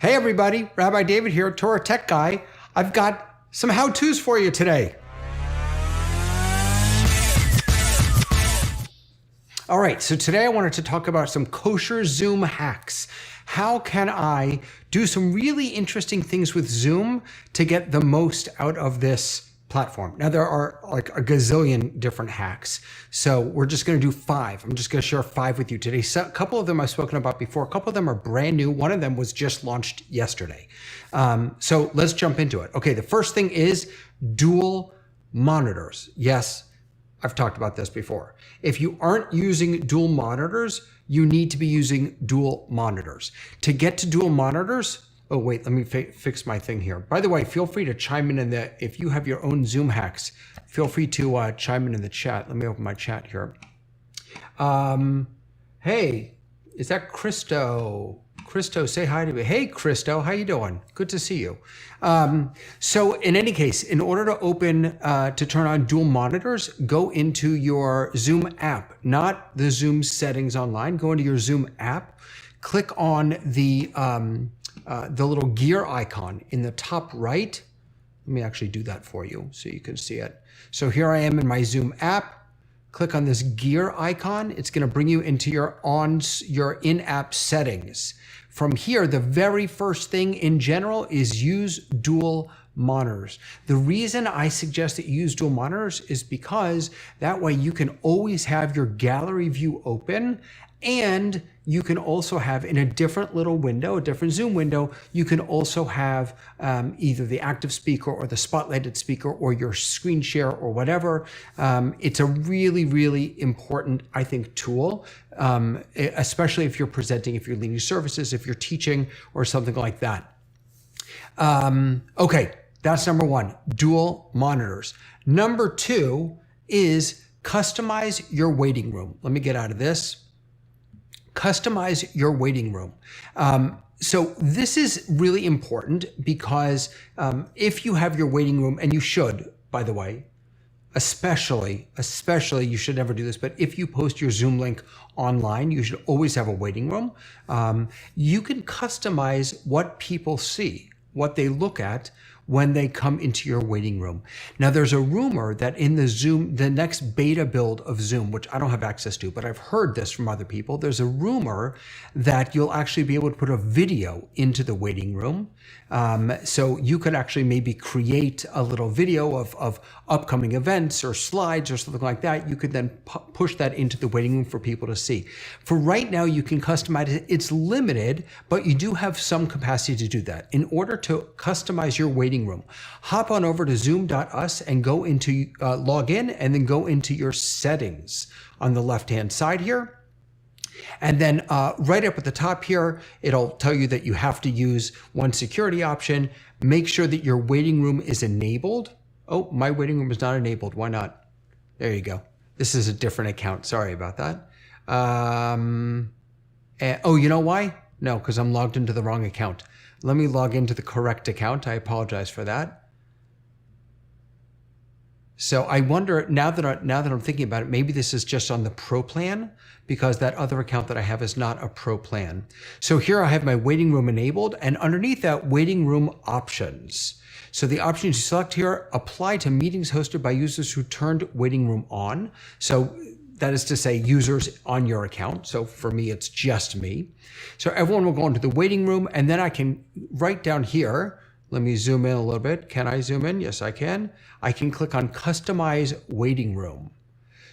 Hey everybody, Rabbi David here, Torah Tech Guy. I've got some how-tos for you today. All right, so today I wanted to talk about some Kosher Zoom hacks. How can I do some really interesting things with Zoom to get the most out of this platform? Now there are like a gazillion different hacks, so we're just going to do 5. I'm just going to share 5 with you today. So a couple of them I've spoken about before. A couple of them are brand new. One of them was just launched yesterday. So let's jump into it. Okay, the first thing is dual monitors. Yes, I've talked about this before. If you aren't using dual monitors, you need to be using dual monitors. To get to dual monitors, oh wait, let me fix my thing here. By the way, feel free to chime in if you have your own Zoom hacks, feel free to chime in the chat. Let me open my chat here. Hey, is that Christo? Christo, say hi to me. Hey, Christo, how you doing? Good to see you. So in any case, in order to to turn on dual monitors, go into your Zoom app, not the Zoom settings online. Go into your Zoom app, click on the little gear icon in the top right. Let me actually do that for you so you can see it. So here I am in my Zoom app. Click on this gear icon. It's going to bring you into your in-app settings. From here, the very first thing in general is use dual monitors. The reason I suggest that you use dual monitors is because that way you can always have your gallery view open, and you can also have in a different little window, a different Zoom window, you can also have either the active speaker or the spotlighted speaker or your screen share or whatever. It's a really, really important, I think, tool, especially if you're presenting, if you're leading services, if you're teaching or something like that. Okay, that's number 1, dual monitors. Number 2 is customize your waiting room. Let me get out of this. Customize your waiting room. So this is really important because if you have your waiting room, and you should, by the way, especially, you should never do this, but if you post your Zoom link online, you should always have a waiting room. You can customize what people see, what they look at when they come into your waiting room. Now there's a rumor that in the next beta build of Zoom, which I don't have access to, but I've heard this from other people, there's a rumor that you'll actually be able to put a video into the waiting room. So you could actually maybe create a little video of upcoming events or slides or something like that. You could then push that into the waiting room for people to see. For right now, you can customize it. It's limited, but you do have some capacity to do that. In order to customize your waiting room, hop on over to zoom.us and go into log in, and then go into your settings on the left-hand side here. And then right up at the top here, it'll tell you that you have to use one security option. Make sure that your waiting room is enabled. Oh, my waiting room is not enabled. Why not? There you go. This is a different account. Sorry about that. Oh, you know why? No, because I'm logged into the wrong account. Let me log into the correct account. I apologize for that. So I wonder, now that I'm thinking about it, maybe this is just on the Pro plan, because that other account that I have is not a Pro plan. So here I have my waiting room enabled, and underneath that, waiting room options. So the options you select here apply to meetings hosted by users who turned waiting room on. So that is to say users on your account. So for me, it's just me. So everyone will go into the waiting room, and then I can write down here. Let me zoom in a little bit. Can I zoom in? Yes, I can. I can click on Customize Waiting Room.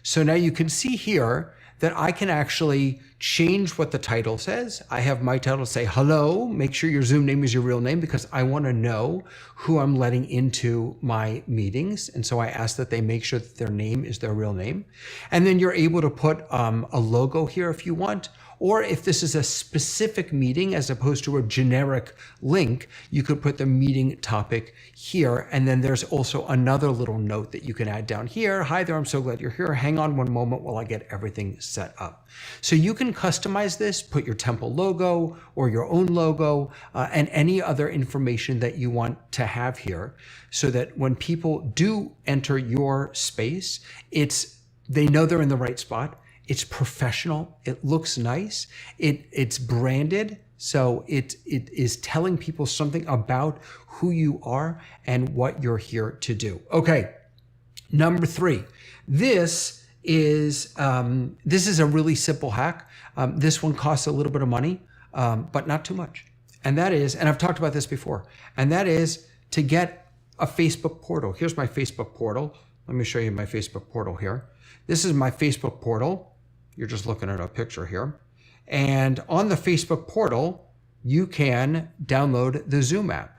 So now you can see here that I can actually change what the title says. I have my title say, hello, make sure your Zoom name is your real name, because I want to know who I'm letting into my meetings. And so I ask that they make sure that their name is their real name. And then you're able to put a logo here if you want, or if this is a specific meeting as opposed to a generic link, you could put the meeting topic here. And then there's also another little note that you can add down here. Hi there, I'm so glad you're here. Hang on one moment while I get everything set up. So you can customize this, put your temple logo or your own logo and any other information that you want to have here, so that when people do enter your space, they know they're in the right spot. It's professional. It looks nice. It's branded. So it is telling people something about who you are and what you're here to do. Okay, number 3. This is a really simple hack. This one costs a little bit of money, but not too much. And that is, and I've talked about this before, and that is to get a Facebook portal. Here's my Facebook portal. Let me show you my Facebook portal here. This is my Facebook portal. You're just looking at a picture here. And on the Facebook portal, you can download the Zoom app.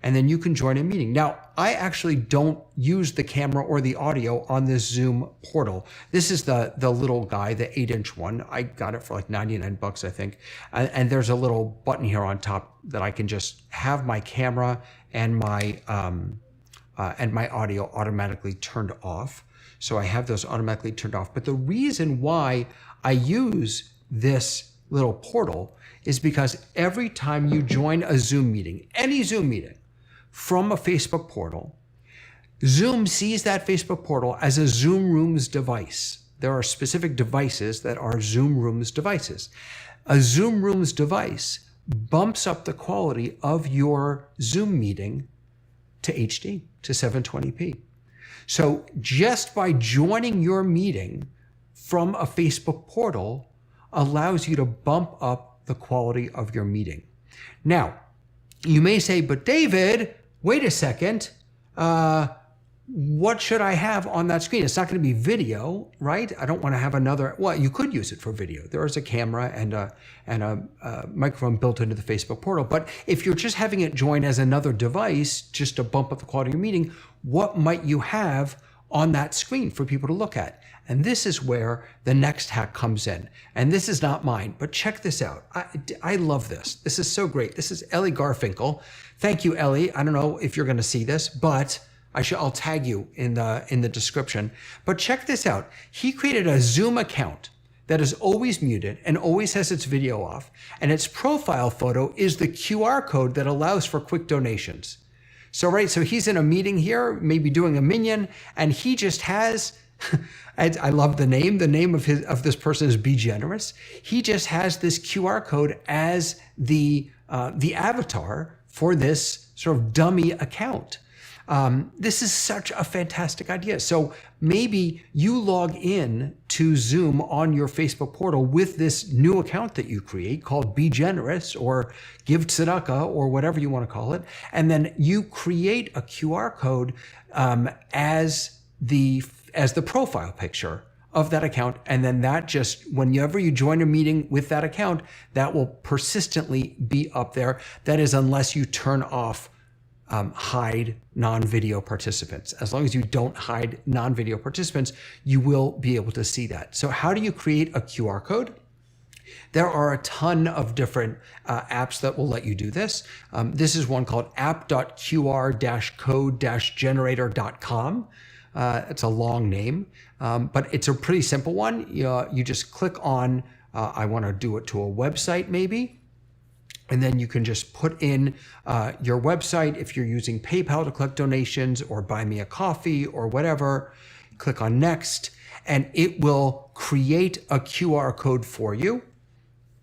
And then you can join a meeting. Now, I actually don't use the camera or the audio on this Zoom portal. This is the little guy, the 8-inch one. I got it for like 99 bucks, I think. And there's a little button here on top that I can just have my camera and my audio automatically turned off. So I have those automatically turned off. But the reason why I use this little portal is because every time you join a Zoom meeting, any Zoom meeting, from a Facebook portal, Zoom sees that Facebook portal as a Zoom Rooms device. There are specific devices that are Zoom Rooms devices. A Zoom Rooms device bumps up the quality of your Zoom meeting to HD, to 720p. So just by joining your meeting from a Facebook portal allows you to bump up the quality of your meeting. Now, you may say, but David, wait a second, what should I have on that screen? It's not going to be video, right? I don't want to have another, well, you could use it for video. There is a camera and a microphone built into the Facebook portal. But if you're just having it join as another device, just to bump up the quality of your meeting, what might you have on that screen for people to look at? And this is where the next hack comes in. And this is not mine, but check this out. I love this. This is so great. This is Ellie Garfinkel. Thank you, Ellie. I don't know if you're going to see this, but I'll tag you in the description. But check this out. He created a Zoom account that is always muted and always has its video off. And its profile photo is the QR code that allows for quick donations. So he's in a meeting here, maybe doing a minion, and he just has, I love the name. The name of this person is Be Generous. He just has this QR code as the avatar for this sort of dummy account. This is such a fantastic idea. So maybe you log in to Zoom on your Facebook portal with this new account that you create called Be Generous or Give Tzedakah or whatever you want to call it. And then you create a QR code as the profile picture of that account. And then that just, whenever you join a meeting with that account, that will persistently be up there. That is, unless you turn off hide non-video participants. As long as you don't hide non-video participants, you will be able to see that. So how do you create a QR code? There are a ton of different apps that will let you do this. This is one called app.qr-code-generator.com. It's a long name, but it's a pretty simple one. You just click on, I want to do it to a website maybe. And then you can just put in your website. If you're using PayPal to collect donations or buy me a coffee or whatever, click on next, and it will create a QR code for you.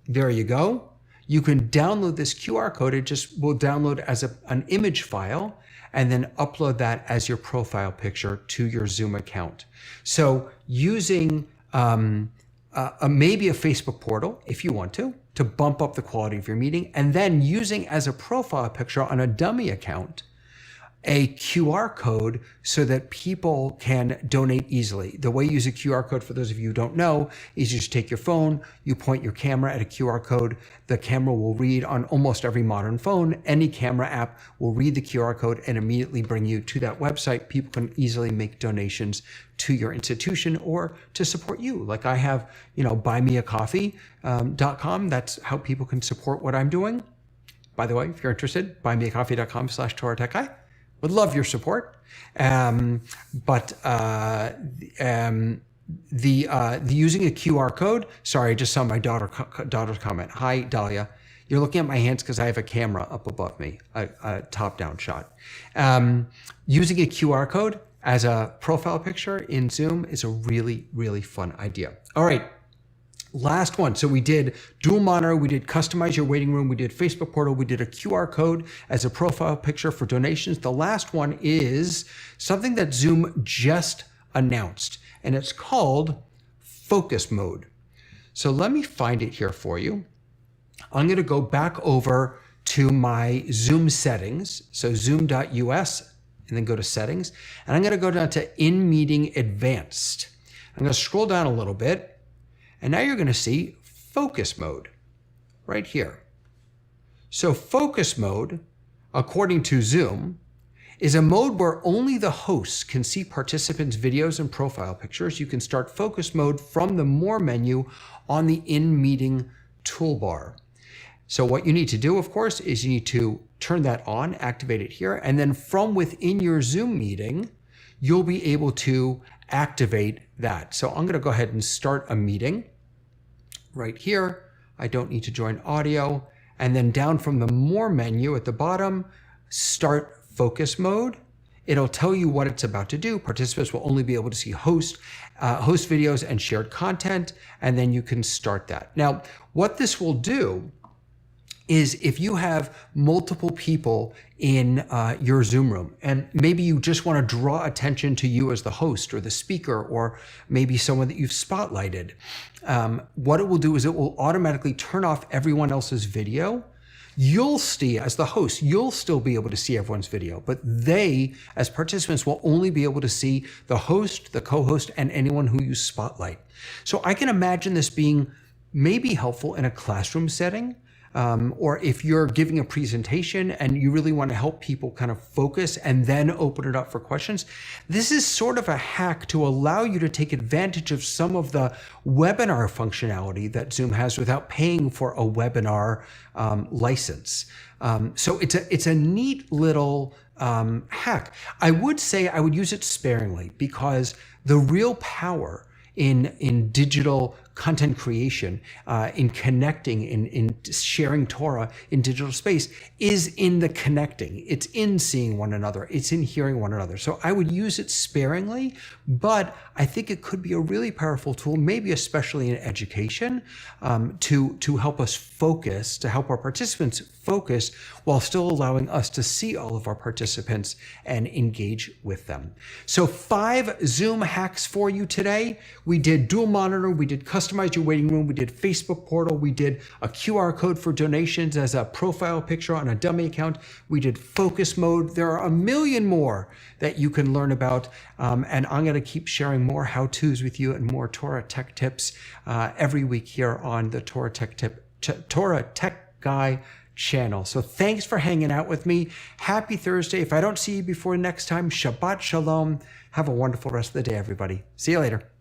There you go. You can download this QR code. It just will download as an image file and then upload that as your profile picture to your Zoom account. So using maybe a Facebook portal, if you want to bump up the quality of your meeting, and then using as a profile picture on a dummy account a QR code so that people can donate easily. The way you use a QR code, for those of you who don't know, is you just take your phone, you point your camera at a QR code, the camera will read on almost every modern phone, any camera app will read the QR code and immediately bring you to that website. People can easily make donations to your institution or to support you. Like I have, buymeacoffee.com. That's how people can support what I'm doing. By the way, if you're interested, buymeacoffee.com/Torah Tech Guy. Would love your support. The using a QR code. Sorry, I just saw my daughter's comment. Hi, Dahlia. You're looking at my hands because I have a camera up above me, a top-down shot. Using a QR code as a profile picture in Zoom is a really, really fun idea. All right. Last one. So we did dual monitor, we did customize your waiting room, we did Facebook portal, we did a QR code as a profile picture for donations. The last one is something that Zoom just announced, and it's called focus mode. So let me find it here for you. I'm going to go back over to my Zoom settings. So zoom.us, and then go to settings. And I'm going to go down to in meeting advanced. I'm going to scroll down a little bit. And now you're going to see focus mode right here. So focus mode, according to Zoom, is a mode where only the hosts can see participants' videos and profile pictures. You can start focus mode from the More menu on the in-meeting toolbar. So what you need to do, of course, is you need to turn that on, activate it here, and then from within your Zoom meeting, you'll be able to activate that. So I'm going to go ahead and start a meeting right here. I don't need to join audio. And then down from the More menu at the bottom, start focus mode. It'll tell you what it's about to do. Participants will only be able to see host videos and shared content, and then you can start that. Now, what this will do is if you have multiple people in your Zoom room, and maybe you just want to draw attention to you as the host or the speaker, or maybe someone that you've spotlighted, what it will do is it will automatically turn off everyone else's video. You'll see, as the host, you'll still be able to see everyone's video, but they, as participants, will only be able to see the host, the co-host, and anyone who you spotlight. So I can imagine this being maybe helpful in a classroom setting, or if you're giving a presentation and you really want to help people kind of focus and then open it up for questions. This is sort of a hack to allow you to take advantage of some of the webinar functionality that Zoom has without paying for a webinar license. So it's a neat little hack. I would say I would use it sparingly, because the real power in digital content creation, in connecting, in sharing Torah in digital space is in the connecting. It's in seeing one another. It's in hearing one another. So I would use it sparingly, but I think it could be a really powerful tool, maybe especially in education, to help us focus, to help our participants focus while still allowing us to see all of our participants and engage with them. So 5 Zoom hacks for you today. We did dual monitor, we did customize your waiting room, we did Facebook portal, we did a QR code for donations as a profile picture on a dummy account, we did focus mode. There are a million more that you can learn about, and I'm going to keep sharing more how-tos with you and more Torah tech tips every week here on the Torah Tech Guy channel. So thanks for hanging out with me. Happy Thursday. If I don't see you before next time, Shabbat Shalom. Have a wonderful rest of the day, everybody. See you later.